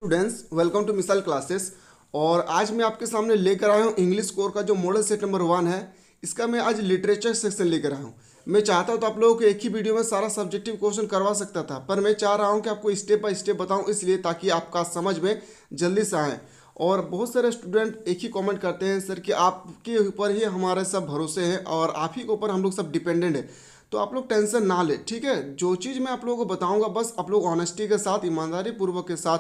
Students, welcome to missile classes. और आज मैं आपके सामने लेकर आया हूँ इंग्लिश कोर का जो मॉडल सेट नंबर 1 है। इसका मैं आज लिटरेचर सेक्शन लेकर आया हूँ। मैं चाहता हूँ तो आप लोगों को एक ही वीडियो में सारा सब्जेक्टिव क्वेश्चन करवा सकता था, पर मैं चाह रहा हूँ कि आपको स्टेप बाय स्टेप बताऊँ, इसलिए ताकि आपका समझ में जल्दी से आए। और बहुत सारे स्टूडेंट एक ही कमेंट करते हैं सर कि आपके ऊपर ही हमारे सब भरोसे हैं और आप ही के ऊपर हम लोग सब डिपेंडेंट है। तो आप लोग टेंशन ना ले, ठीक है। जो चीज़ मैं आप लोगों को बताऊंगा बस आप लोग ऑनेस्टी के साथ, ईमानदारी पूर्वक के साथ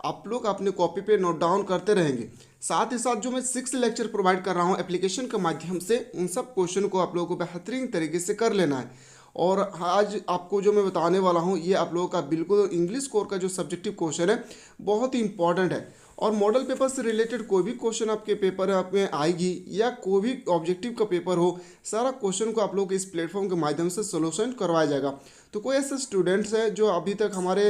आप लोग अपने कॉपी पे नोट डाउन करते रहेंगे। साथ ही साथ जो मैं 6 लेक्चर प्रोवाइड कर रहा हूँ एप्लीकेशन के माध्यम से, उन सब क्वेश्चन को आप लोगों को बेहतरीन तरीके से कर लेना है। और आज आपको जो मैं बताने वाला हूँ ये आप लोगों का बिल्कुल इंग्लिश कोर का जो सब्जेक्टिव क्वेश्चन है बहुत ही इंपॉर्टेंट है। और मॉडल पेपर से रिलेटेड कोई भी क्वेश्चन आपके पेपर में आएगी या कोई भी ऑब्जेक्टिव का पेपर हो, सारा क्वेश्चन को आप लोग इस प्लेटफॉर्म के माध्यम से सोल्यूशन करवाया जाएगा। तो कोई ऐसे स्टूडेंट्स हैं जो अभी तक हमारे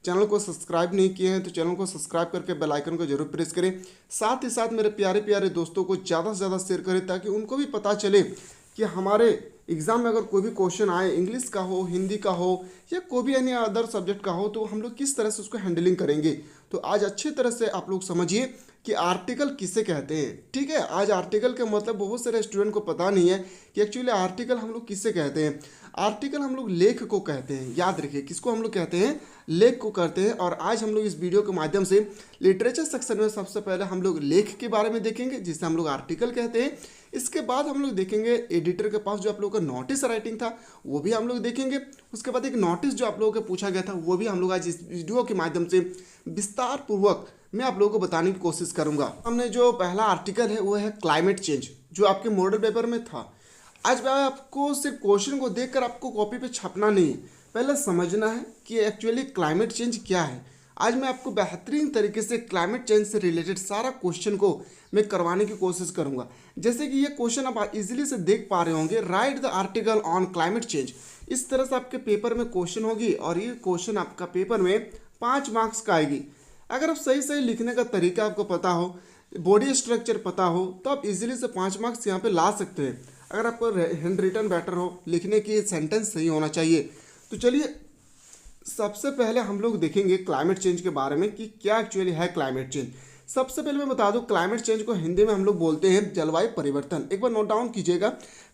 चैनल को सब्सक्राइब नहीं किए हैं तो चैनल को सब्सक्राइब करके बेल आइकन को जरूर प्रेस करें। साथ ही साथ मेरे प्यारे प्यारे दोस्तों को ज़्यादा से ज़्यादा शेयर करें ताकि उनको भी पता चले कि हमारे एग्ज़ाम में अगर कोई भी क्वेश्चन आए, इंग्लिश का हो, हिंदी का हो या कोई भी अन्य अदर सब्जेक्ट का हो, तो हम लोग किस तरह से उसको हैंडलिंग करेंगे। तो आज अच्छी तरह से आप लोग समझिए कि आर्टिकल किसे कहते हैं, ठीक है। आज आर्टिकल का मतलब बहुत सारे स्टूडेंट को पता नहीं है कि एक्चुअली आर्टिकल हम लोग किसे कहते हैं। आर्टिकल हम लोग लेख को कहते हैं, याद रखिए किसको हम लोग कहते हैं, लेख को करते हैं। और आज हम लोग इस वीडियो के माध्यम से लिटरेचर सेक्शन में सबसे पहले हम लोग लेख के बारे में देखेंगे जिसे हम लोग आर्टिकल कहते हैं। इसके बाद हम लोग देखेंगे एडिटर के पास जो आप लोगों का नोटिस राइटिंग था वो भी हम लोग देखेंगे। उसके बाद एक नोटिस जो आप लोगों को पूछा गया था वो भी हम लोग आज इस वीडियो के माध्यम से विस्तार पूर्वक मैं आप लोगों को बताने की कोशिश करूंगा। हमने जो पहला आर्टिकल है वो है क्लाइमेट चेंज, जो आपके मॉडल पेपर में था। आज मैं आपको सिर्फ क्वेश्चन को देखकर आपको कॉपी पे छापना नहीं है, पहले समझना है कि एक्चुअली क्लाइमेट चेंज क्या है। आज मैं आपको बेहतरीन तरीके से क्लाइमेट चेंज से रिलेटेड सारा क्वेश्चन को मैं करवाने की कोशिश करूंगा। जैसे कि ये क्वेश्चन आप इजीली से देख पा रहे होंगे, right the article on climate change. इस तरह से आपके पेपर में क्वेश्चन होगी और ये क्वेश्चन आपका पेपर में 5 मार्क्स का आएगी। अगर आप सही सही लिखने का तरीका आपको पता हो, बॉडी स्ट्रक्चर पता हो, तो आप इजीली से 5 मार्क्स यहाँ पे ला सकते हैं। अगर आपको हैंड रिटन बेटर हो, लिखने की सेंटेंस सही होना चाहिए। तो चलिए सबसे पहले हम लोग देखेंगे क्लाइमेट चेंज के बारे में कि क्या एक्चुअली है क्लाइमेट चेंज। सबसे पहले मैं बता दूं, क्लाइमेट चेंज को हिंदी में हम लोग बोलते हैं जलवायु परिवर्तन। एक बार नोट डाउन कीजिएगा,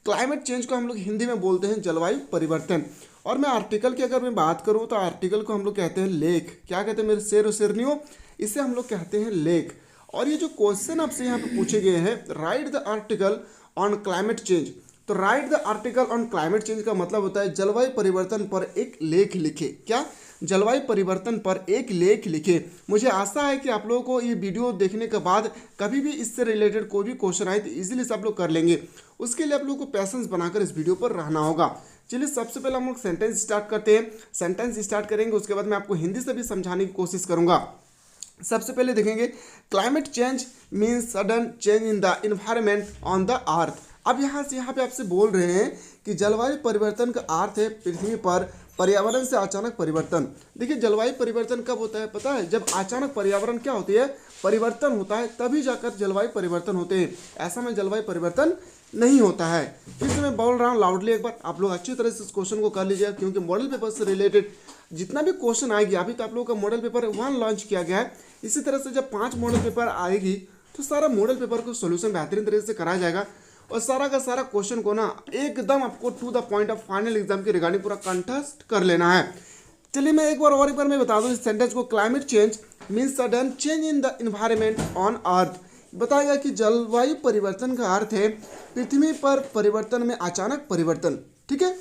क्लाइमेट चेंज को हम लोग हिंदी में बोलते हैं जलवायु परिवर्तन। और मैं आर्टिकल की अगर मैं बात करूं तो आर्टिकल को हम लोग कहते हैं लेख। क्या कहते हैं मेरे शेर और शेरनियों, इसे हम लोग कहते हैं लेख। और ये जो क्वेश्चन आपसे यहाँ पे पूछे गए हैं, write the article on climate change, तो write the article on climate change का मतलब होता है जलवायु परिवर्तन पर एक लेख लिखे। क्या, जलवायु परिवर्तन पर एक लेख लिखे। मुझे आशा है कि आप लोगों को ये वीडियो देखने के बाद कभी भी इससे रिलेटेड कोई भी क्वेश्चन आए तो इजीली से आप लोग कर लेंगे। उसके लिए आप लोगों को पैसेंस बनाकर इस वीडियो पर रहना होगा। चलिए सबसे पहले हम लोग सेंटेंस स्टार्ट करते हैं। सेंटेंस स्टार्ट करेंगे, उसके बाद मैं आपको हिंदी से भी समझाने की कोशिश करूंगा। सबसे पहले देखेंगे, climate change means sudden change in the environment on the earth. अब यहाँ पे आपसे बोल रहे हैं कि जलवायु परिवर्तन का अर्थ है पृथ्वी पर पर्यावरण से अचानक परिवर्तन। देखिए जलवायु परिवर्तन कब होता है पता है, जब अचानक पर्यावरण क्या होती है, परिवर्तन होता है, तभी जाकर जलवायु परिवर्तन होते हैं। ऐसा में जलवायु परिवर्तन नहीं होता है। फिर से मैं बोल रहा हूँ लाउडली, एक बार आप लोग अच्छी तरह से इस क्वेश्चन को कर लीजिएगा, क्योंकि मॉडल पेपर से रिलेटेड जितना भी क्वेश्चन आएगी, अभी तो आप लोगों का मॉडल पेपर 1 लॉन्च किया गया है। इसी तरह से जब 5 मॉडल पेपर आएगी तो सारा मॉडल पेपर को सोल्यूशन बेहतरीन तरीके से कराया जाएगा। और सारा का सारा क्वेश्चन को ना एकदम आपको to the point of final exam की रिगार्डिंग पूरा कंटेस्ट कर लेना है। चलिए मैं एक बार मैं बता दूं इस सेंटेंस को, climate change means sudden change in the environment on earth. बताएगा कि जलवायु परिवर्तन का अर्थ है पृथ्वी पर परिवर्तन में अचानक परिवर्तन, ठीक है।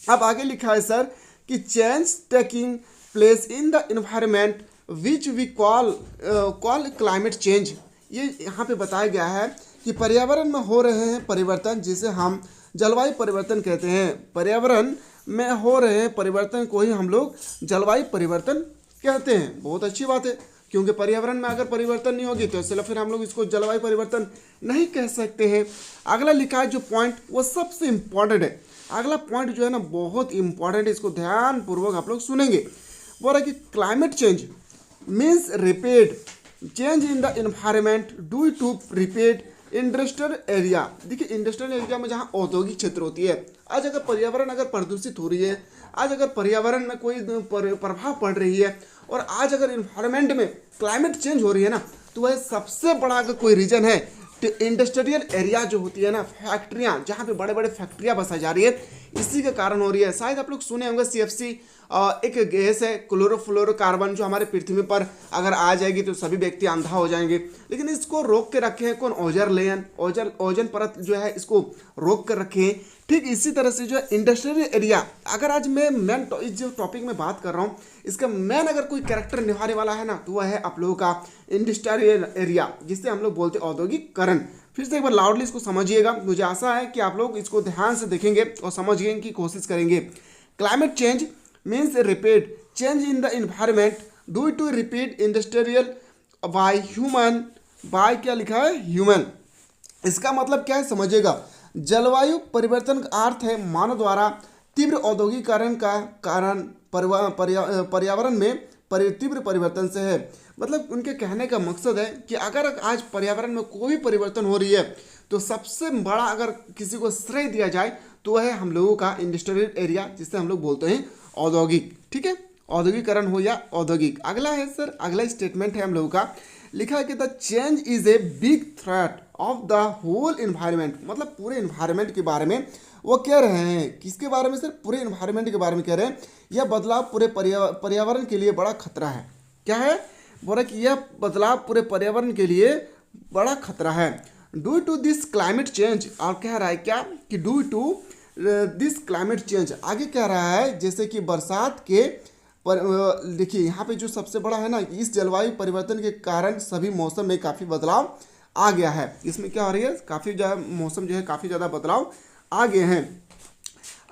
अब आगे लिखा है सर कि change taking place in the environment which we call climate change. ये यहाँ पे बताया गया है कि पर्यावरण में हो रहे हैं परिवर्तन जिसे हम जलवायु परिवर्तन कहते हैं। पर्यावरण में हो रहे हैं परिवर्तन को ही हम लोग जलवायु परिवर्तन कहते हैं। बहुत अच्छी बात है, क्योंकि पर्यावरण में अगर परिवर्तन नहीं होगी तो इसलिए फिर हम लोग इसको जलवायु परिवर्तन नहीं कह सकते हैं। अगला लिखा है जो पॉइंट, वो सबसे इम्पॉर्टेंट है। अगला पॉइंट जो है ना बहुत इंपॉर्टेंट है, इसको ध्यानपूर्वक आप लोग सुनेंगे। बोल रहा है कि climate change means rapid change in the environment due to rapid industrial area. देखिए इंडस्ट्रियल एरिया में जहाँ औद्योगिक क्षेत्र होती है, आज अगर पर्यावरण अगर प्रदूषित हो रही है, आज अगर पर्यावरण में कोई प्रभाव पड़ रही है और आज अगर इन्वायरमेंट में क्लाइमेट चेंज हो रही है ना, तो वह सबसे बड़ा अगर कोई रीजन है तो इंडस्ट्रियल एरिया जो होती है ना, फैक्ट्रियाँ, जहाँ पे बड़े बड़े फैक्ट्रियाँ बसाई जा रही है, इसी के कारण हो रही है। शायद आप लोग सुने होंगे CFC एक गैस है, क्लोरोफ्लोरोकार्बन, जो हमारे पृथ्वी पर अगर आ जाएगी तो सभी व्यक्ति अंधा हो जाएंगे। लेकिन इसको रोक के रखे हैं कौन? ओजोन परत जो है इसको रोक कर रखे हैं। ठीक इसी तरह से जो है इंडस्ट्रियल एरिया, अगर आज मैं मेन इस जो टॉपिक में बात कर रहा हूँ, इसका मेन अगर कोई कैरेक्टर निभाने वाला है ना, तो वह है आप लोगों का इंडस्ट्रियल एरिया, जिससे हम लोग बोलते हैं औद्योगिकरण। फिर से एक बार लाउडली इसको समझिएगा, मुझे आशा है कि आप लोग इसको ध्यान से देखेंगे और समझने की कोशिश करेंगे। Climate change means repeat change in the environment due to repeat industrial by human, by क्या लिखा है? ह्यूमन। इसका मतलब क्या है समझिएगा। जलवायु परिवर्तन का अर्थ है मानव द्वारा तीव्र औद्योगिकरण का कारण पर्यावरण में तीव्र परिवर्तन से है। मतलब उनके कहने का मकसद है कि अगर आज पर्यावरण में कोई भी परिवर्तन हो रही है, तो सबसे बड़ा अगर किसी को श्रेय दिया जाए तो वह है हम लोगों का इंडस्ट्रियल एरिया, जिससे हम लोग बोलते हैं औद्योगिक। ठीक है, औद्योगिकरण हो या औद्योगिक। अगला है सर, अगला स्टेटमेंट है हम लोगों का, लिखा है कि the change is a big threat of the whole environment. मतलब पूरे इन्वायरमेंट के बारे में वो कह रहे हैं। किसके बारे में सर? पूरे इन्वायरमेंट के बारे में कह रहे हैं। यह बदलाव पूरे पर्यावरण के लिए बड़ा खतरा है। क्या है? बोल रहा कि यह बदलाव पूरे पर्यावरण के लिए बड़ा खतरा है। Due to this climate change, और कह रहा है क्या कि due to this climate change, आगे कह रहा है जैसे कि बरसात के देखिए यहाँ पे जो सबसे बड़ा है ना, इस जलवायु परिवर्तन के कारण सभी मौसम में काफ़ी बदलाव आ गया है। इसमें क्या हो रही है? काफ़ी ज़्यादा मौसम जो है काफ़ी ज़्यादा बदलाव आ गए हैं।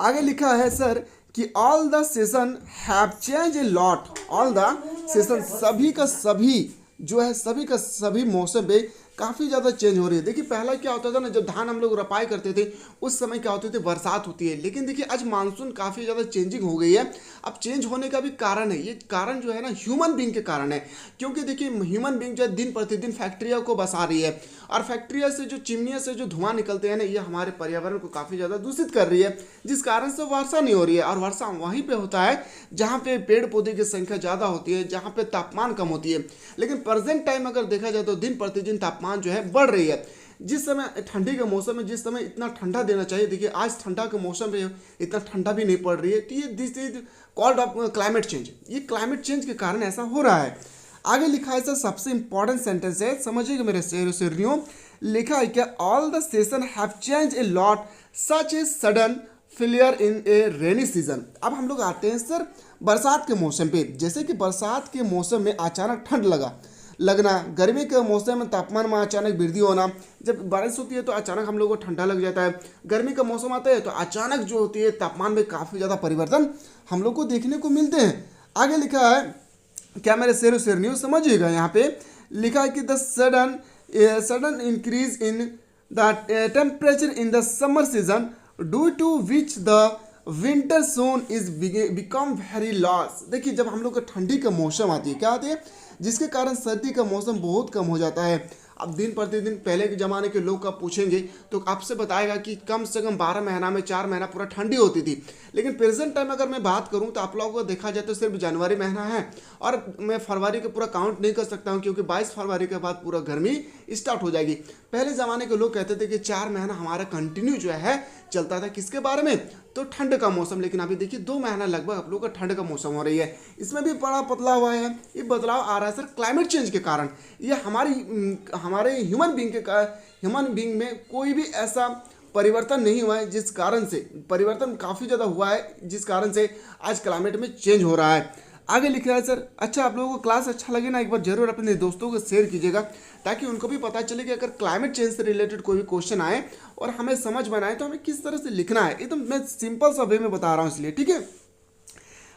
आगे लिखा है सर कि all the season have change a lot. All the season, सभी का सभी जो है, सभी का सभी मौसम पे काफ़ी ज़्यादा चेंज हो रही है। देखिए पहला क्या होता था ना, जब धान हम लोग रोपाई करते थे उस समय क्या होती थी? बरसात होती है। लेकिन देखिए आज मानसून काफ़ी ज़्यादा चेंजिंग हो गई है। अब चेंज होने का भी कारण है, ये कारण जो है ना ह्यूमन बीइंग के कारण है। क्योंकि देखिए ह्यूमन बीइंग जो है दिन प्रतिदिन फैक्ट्रियों को बसा रही है, और फैक्ट्रिया से जो चिमनियों से जो धुआं निकलते हैं ना, ये हमारे पर्यावरण को काफ़ी ज़्यादा दूषित कर रही है, जिस कारण से वर्षा नहीं हो रही है। और वर्षा वहीं पे होता है जहाँ पे पेड़ पौधे की संख्या ज़्यादा होती है, जहाँ पे तापमान कम होती है। लेकिन प्रेजेंट टाइम अगर देखा जाए तो दिन प्रतिदिन तापमान जो है बढ़ रही है। जिस समय ठंडी के मौसम में जिस समय इतना ठंडा देना चाहिए, देखिए आज ठंडा के मौसम में इतना ठंडा भी नहीं पड़ रही है। तो ये this is called off climate change. ये क्लाइमेट चेंज के कारण ऐसा हो रहा है। आगे लिखा है सर, सबसे इंपॉर्टेंट सेंटेंस है, समझिएगा मेरे शेरों। लिखा है क्या? All the season have change a lot such a sudden failure in A rainy season. अब हम लोग आते हैं सर बरसात के मौसम पे। जैसे कि बरसात के मौसम में अचानक ठंड लगना, गर्मी के मौसम में तापमान में अचानक वृद्धि होना। जब बारिश होती है तो अचानक हम लोग को ठंडा लग जाता है। गर्मी का मौसम आता है तो अचानक जो होती है तापमान में काफ़ी ज़्यादा परिवर्तन हम लोग को देखने को मिलते हैं। आगे लिखा है क्या मेरे शेर समझिएगा। यहाँ पे लिखा है कि the sudden increase in the temperature in the summer season due to which the winter zone is become very loss. देखिए जब हम लोग को ठंडी का मौसम आती है, क्या आती है? जिसके कारण सर्दी का मौसम बहुत कम हो जाता है। अब दिन प्रतिदिन पहले के ज़माने के लोग का पूछेंगे तो आपसे बताएगा कि कम से कम 12 महीना में 4 महीना पूरा ठंडी होती थी। लेकिन प्रेजेंट टाइम अगर मैं बात करूं तो आप लोगों को देखा जाए तो सिर्फ जनवरी महीना है, और मैं फरवरी का पूरा काउंट नहीं कर सकता हूं क्योंकि 22 फरवरी के बाद पूरा गर्मी स्टार्ट हो जाएगी। पहले ज़माने के लोग कहते थे कि 4 महीना हमारा कंटिन्यू जो है चलता था। किसके बारे में? तो ठंड का मौसम। लेकिन अभी देखिए 2 महीना लगभग आप लोग का ठंड का मौसम हो रही है। इसमें भी बड़ा बदलाव आया है। ये बदलाव आ रहा है सर क्लाइमेट चेंज के कारण। ये हमारे ह्यूमन बीइंग में कोई भी ऐसा परिवर्तन नहीं हुआ है जिस कारण से, परिवर्तन काफ़ी ज़्यादा हुआ है जिस कारण से आज क्लाइमेट में चेंज हो रहा है। आगे लिख रहा है सर, अच्छा आप लोगों को क्लास अच्छा लगे ना, एक बार जरूर अपने दोस्तों को शेयर कीजिएगा ताकि उनको भी पता चले कि अगर क्लाइमेट चेंज से रिलेटेड कोई भी क्वेश्चन आए और हमें समझ में आए तो हमें किस तरह से लिखना है। ये तो मैं सिंपल सा वे में बता रहा हूँ इसलिए, ठीक है।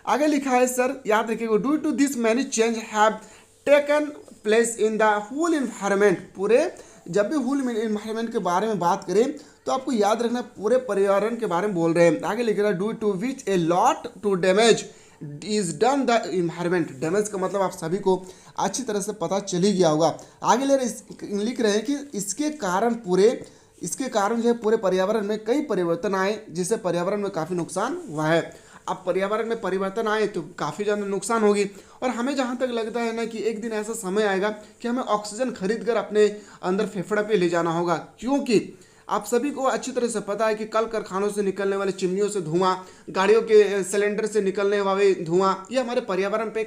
आगे लिखा है सर, याद रखिएगा, due to this many change have taken place in the whole environment. पूरे जब भी होल इन्वायरमेंट के बारे में बात करें तो आपको याद रखना पूरे पर्यावरण के बारे में बोल रहे हैं। आगे लिख रहा है due to which a lot to damage is done the environment. Damage का मतलब आप सभी को अच्छी तरह से पता चल ही गया होगा। आगे लिख रहे हैं कि इसके कारण जो है पूरे पर्यावरण में कई परिवर्तन आए जिससे पर्यावरण में काफ़ी नुकसान हुआ है। अब पर्यावरण में परिवर्तन आए तो काफ़ी ज़्यादा नुकसान होगी। और हमें जहाँ तक लगता है ना कि एक दिन ऐसा समय आएगा कि हमें ऑक्सीजन खरीद कर अपने अंदर फेफड़ा पे ले जाना होगा, क्योंकि आप सभी को अच्छी तरह से पता है कि कल कारखानों से निकलने वाले चिमनियों से धुआं, गाड़ियों के सिलेंडर से निकलने वाले धुआं, ये हमारे पर्यावरण पे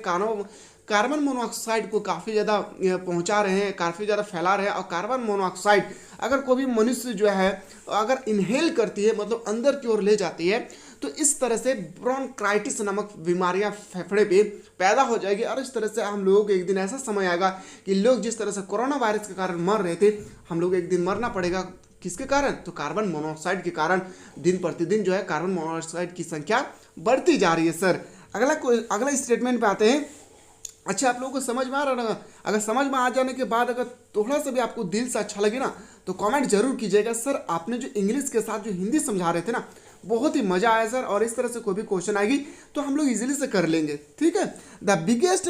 कार्बन मोनोऑक्साइड को काफ़ी ज़्यादा पहुंचा रहे हैं, काफ़ी ज़्यादा फैला रहे हैं। और कार्बन मोनोऑक्साइड अगर कोई भी मनुष्य जो है अगर इनहेल करती है, मतलब अंदर की ओर ले जाती है, तो इस तरह से ब्रोंकाइटिस नामक बीमारियां फेफड़े पे पैदा हो जाएगी। और इस तरह से हम लोगों को एक दिन ऐसा समय आएगा कि लोग जिस तरह से कोरोना वायरस के कारण मर रहे थे, हम लोग एक दिन मरना पड़ेगा। किसके कारण? तो कार्बन मोनोऑक्साइड के कारण दिन प्रतिदिन जो है कार्बन मोनोऑक्साइड की संख्या बढ़ती जा रही है। सर अगला स्टेटमेंट पे आते हैं। अच्छा, आप लोगों को समझ में आ रहा है? अगर समझ में आ जाने के बाद अगर थोड़ा सा भी आपको दिल से अच्छा लगे ना, तो कमेंट जरूर कीजिएगा। सर आपने जो इंग्लिश के साथ जो हिंदी समझा रहे थे ना, बहुत ही मजा आया सर। और इस तरह से कोई भी क्वेश्चन आएगी तो हम लोग इजीली से कर लेंगे, ठीक है। The biggest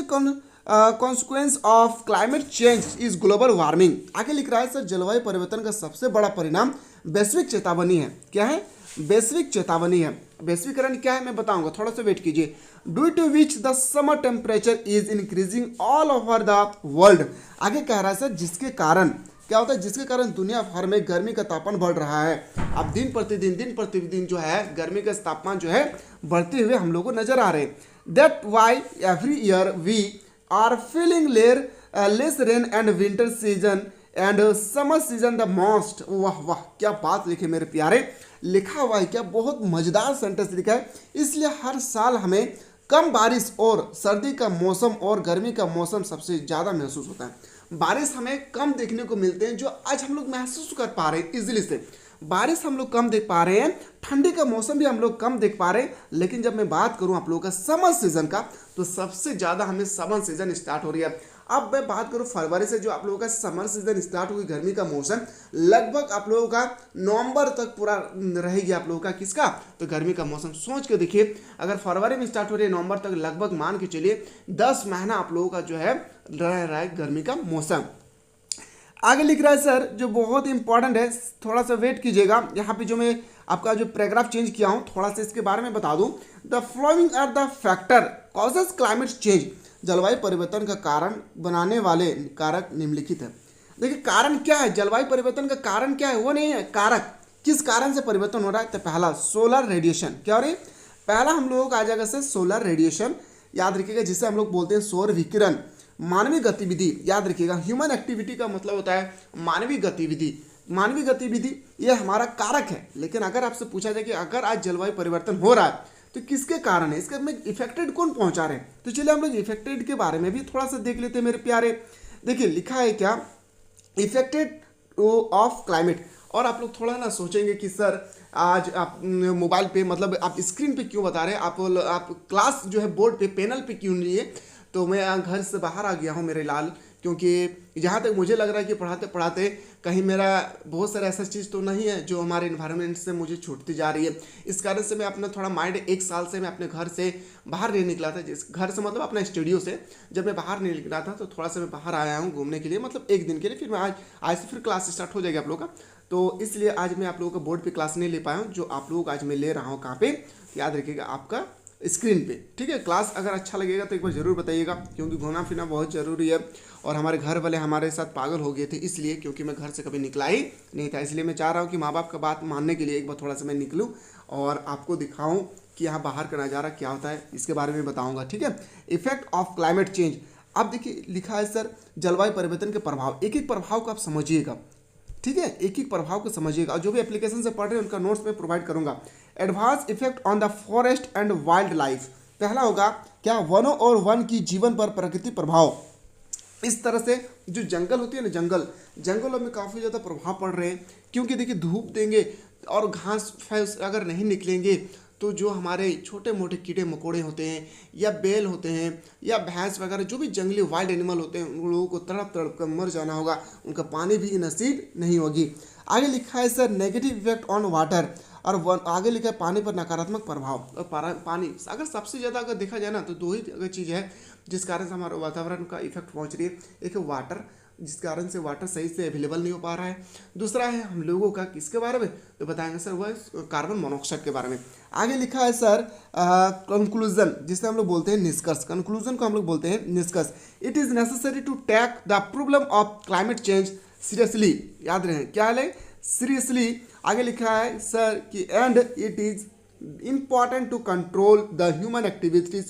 consequence of climate change is global warming. आगे लिख रहा है सर, जलवायु परिवर्तन का सबसे बड़ा परिणाम वैश्विक चेतावनी है। क्या है? वैश्विक चेतावनी है। वैश्वीकरण क्या है मैं बताऊंगा, थोड़ा सा वेट कीजिए। Due to which the summer temperature is increasing all over the world. आगे कह रहा है सर, जिसके कारण क्या होता है, जिसके कारण दुनिया भर में गर्मी का तापमान बढ़ रहा है। अब दिन प्रतिदिन जो है गर्मी का तापमान जो है बढ़ते हुए हम लोग को नजर आ रहे हैं। That why every year we are feeling less rain and winter season and summer season the most. वाह वाह, क्या बात लिखे मेरे प्यारे, लिखा हुआ है क्या, बहुत मजेदार सेंटेंस लिखा है। इसलिए हर साल हमें कम बारिश और सर्दी का मौसम और गर्मी का मौसम सबसे ज़्यादा महसूस होता है। बारिश हमें कम देखने को मिलते हैं, जो आज हम लोग महसूस कर पा रहे हैं इजीली से। बारिश हम लोग कम देख पा रहे हैं, ठंडी का मौसम भी हम लोग कम देख पा रहे हैं। लेकिन जब मैं बात करूं आप लोगों का समर सीजन का, तो सबसे ज़्यादा हमें समर सीजन स्टार्ट हो रही है। अब मैं बात करूं फरवरी से जो आप लोगों का समर सीजन स्टार्ट होगी, गर्मी का मौसम लगभग आप लोगों का नवंबर तक पूरा रहेगी। आप लोगों का किसका? तो गर्मी का मौसम। सोच के देखिए, अगर फरवरी में स्टार्ट हो रही है, नवंबर तक लगभग मान के चलिए 10 महीना आप लोगों का जो है रह रहा है गर्मी का मौसम। आगे लिख रहा है सर, जो बहुत इंपॉर्टेंट है, थोड़ा सा वेट कीजिएगा। यहाँ पे जो मैं आपका जो पैराग्राफ चेंज किया हूँ, थोड़ा सा इसके बारे में बता दूँ। The following are the factor causes climate change. जलवायु परिवर्तन का कारण बनाने वाले कारक निम्नलिखित है। देखिए कारण क्या है, जलवायु परिवर्तन का कारण क्या है, वो नहीं है कारक। किस कारण से परिवर्तन हो रहा है? तो पहला सोलर रेडिएशन। क्या हो रही है? पहला हम लोगों का आ जाएगा सर सोलर रेडिएशन, याद रखिएगा, जिसे हम लोग बोलते हैं सौर विकिरण। मानवीय गतिविधि, याद रखिएगा, ह्यूमन एक्टिविटी का मतलब होता है मानवीय गतिविधि। मानवीय गतिविधि ये हमारा कारक है। लेकिन अगर आपसे पूछा जाए कि अगर आज जलवायु परिवर्तन हो रहा है तो किसके कारण है, इसके में इफेक्टेड कौन पहुंचा रहे हैं, तो चलिए हम लोग इफेक्टेड के बारे में भी थोड़ा सा देख लेते हैं मेरे प्यारे। देखिए लिखा है क्या, इफेक्टेड ऑफ क्लाइमेट। और आप लोग थोड़ा ना सोचेंगे कि सर आज आप मोबाइल पे, मतलब आप स्क्रीन पे क्यों बता रहे हैं, आप क्लास जो है बोर्ड पे पैनल पे क्यों नहीं है। तो मैं घर से बाहर आ गया हूँ मेरे लाल, क्योंकि जहाँ तक मुझे लग रहा है कि पढ़ाते पढ़ाते कहीं मेरा बहुत सारा ऐसा चीज़ तो नहीं है जो हमारे इन्वायरमेंट से मुझे छूटती जा रही है। इस कारण से मैं अपना थोड़ा माइंड, 1 साल से मैं अपने घर से बाहर नहीं निकला था। जिस घर से मतलब अपना स्टूडियो से जब मैं बाहर नहीं निकला था, तो थोड़ा सा मैं बाहर आया हूँ घूमने के लिए, मतलब 1 दिन के लिए। फिर मैं आज से फिर क्लास स्टार्ट हो जाएगी आप लोगों का, तो इसलिए आज मैं आप लोगों को बोर्ड पे क्लास नहीं ले पाया हूँ। जो आप लोग आज मैं ले रहा हूँ कहाँ पे, याद रखिएगा, आपका स्क्रीन पे, ठीक है। क्लास अगर अच्छा लगेगा तो एक बार ज़रूर बताइएगा, क्योंकि घूमना फिरना बहुत ज़रूरी है। और हमारे घर वाले हमारे साथ पागल हो गए थे इसलिए, क्योंकि मैं घर से कभी निकला ही नहीं था। इसलिए मैं चाह रहा हूँ कि माँ बाप का बात मानने के लिए एक बार थोड़ा सा मैं निकलूँ और आपको दिखाऊँ कि यहाँ बाहर का नज़ारा क्या होता है, इसके बारे में बताऊँगा, ठीक है। Effect of climate change. अब देखिए लिखा है सर, जलवायु परिवर्तन के प्रभाव, एक एक प्रभाव को आप समझिएगा, ठीक है, एक एक प्रभाव को समझिएगा। और जो भी एप्लीकेशन से पढ़ रहे हैं उनका नोट्स मैं प्रोवाइड करूंगा। Advance effect on the forest and wild life. पहला होगा क्या, वनों और वन की जीवन पर प्रकृति प्रभाव। इस तरह से जो जंगल होती है ना, जंगलों में काफ़ी ज़्यादा प्रभाव पड़ रहे हैं, क्योंकि देखिए धूप देंगे और घास फूस अगर नहीं निकलेंगे तो जो हमारे छोटे मोटे कीड़े मकोड़े होते हैं, या बेल होते हैं, या भैंस वगैरह, जो भी जंगली वाइल्ड एनिमल होते हैं, उन लोगों को तड़प तड़प कर मर जाना होगा, उनका पानी भी नसीब नहीं होगी। आगे लिखा है sir, negative effect on water. और आगे लिखा है पानी पर नकारात्मक प्रभाव। और पानी अगर सबसे ज़्यादा अगर देखा जाए ना तो दो ही अगर चीज़ है जिस कारण से हमारे वातावरण का इफेक्ट पहुंच रही है। एक है वाटर, जिस कारण से वाटर सही से अवेलेबल नहीं हो पा रहा है। दूसरा है हम लोगों का किसके बारे में तो बताएंगे सर, वह कार्बन मोनोऑक्साइड के बारे में। आगे लिखा है सर कंक्लूजन, जिसे हम लोग बोलते हैं निष्कर्ष। कंक्लूजन को हम लोग बोलते हैं निष्कर्ष। It is necessary to take the problem of climate change seriously. याद रहे क्या है सीरियसली। आगे लिखा है सर कि and it is important to control the human activities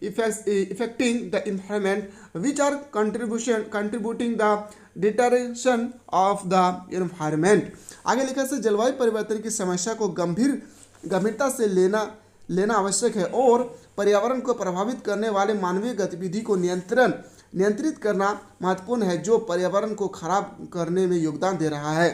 affecting the environment which are contributing the deterioration of the environment। आगे लिखा है जलवायु परिवर्तन की समस्या को गंभीरता से लेना आवश्यक है और पर्यावरण को प्रभावित करने वाले मानवीय गतिविधि को नियंत्रित करना महत्वपूर्ण है, जो पर्यावरण को खराब करने में योगदान दे रहा है।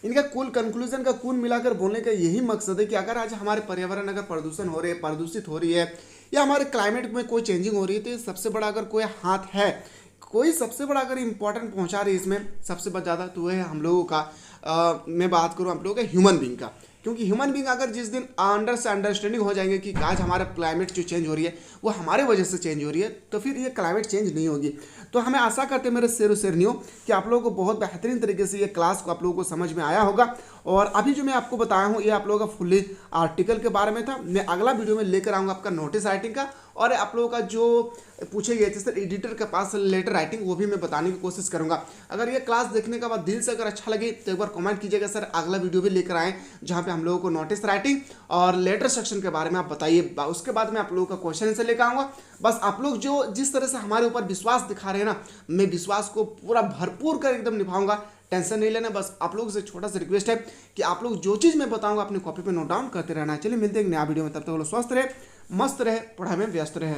इनका कुल कंक्लूजन का कुल मिलाकर बोलने का यही मकसद है कि अगर आज हमारे पर्यावरण अगर प्रदूषित हो रही है या हमारे क्लाइमेट में कोई चेंजिंग हो रही है तो सबसे बड़ा अगर कोई हाथ है, कोई सबसे बड़ा अगर इम्पोर्टेंट पहुंचा रही है इसमें सबसे ज़्यादा तो है हम लोगों का। मैं बात करूं हम लोगों के ह्यूमन बींग का, क्योंकि ह्यूमन बींग अगर जिस दिन अंडरस्टैंडिंग हो जाएंगे कि आज हमारा क्लाइमेट जो चेंज हो रही है वो हमारे वजह से चेंज हो रही है, तो फिर ये क्लाइमेट चेंज नहीं होगी। तो हमें आशा करते हैं मेरे शेरनियों कि आप लोगों को बहुत बेहतरीन तरीके से ये क्लास को आप लोगों को समझ में आया होगा। और अभी जो मैं आपको बताया हूँ ये आप लोगों का फुल्ली आर्टिकल के बारे में था। मैं अगला वीडियो में लेकर आऊँगा आपका नोटिस राइटिंग का, और आप लोगों का जो पूछे गए थे सर एडिटर के पास लेटर राइटिंग, वो भी मैं बताने की कोशिश करूँगा। अगर ये क्लास देखने के बाद दिल से अगर अच्छा लगे तो एक बार कमेंट कीजिएगा सर अगला वीडियो भी लेकर आएँ जहाँ पे हम लोगों को नोटिस राइटिंग और लेटर सेक्शन के बारे में आप बताइए। उसके बाद मैं आप लोगों का क्वेश्चन आंसर लेकर आऊँगा। बस आप लोग जो जिस तरह से हमारे ऊपर विश्वास दिखा रहे हैं ना, मैं विश्वास को पूरा भरपूर कर एकदम निभाऊंगा, टेंशन नहीं लेना। बस आप लोगों से छोटा सा रिक्वेस्ट है कि आप लोग जो चीज़ मैं बताऊंगा अपनी कॉपी पे नोट डाउन करते रहना है। चलिए मिलते हैं एक नया वीडियो में, तब तक स्वस्थ रहे, मस्त रहे, पढ़ाई में व्यस्त रहे।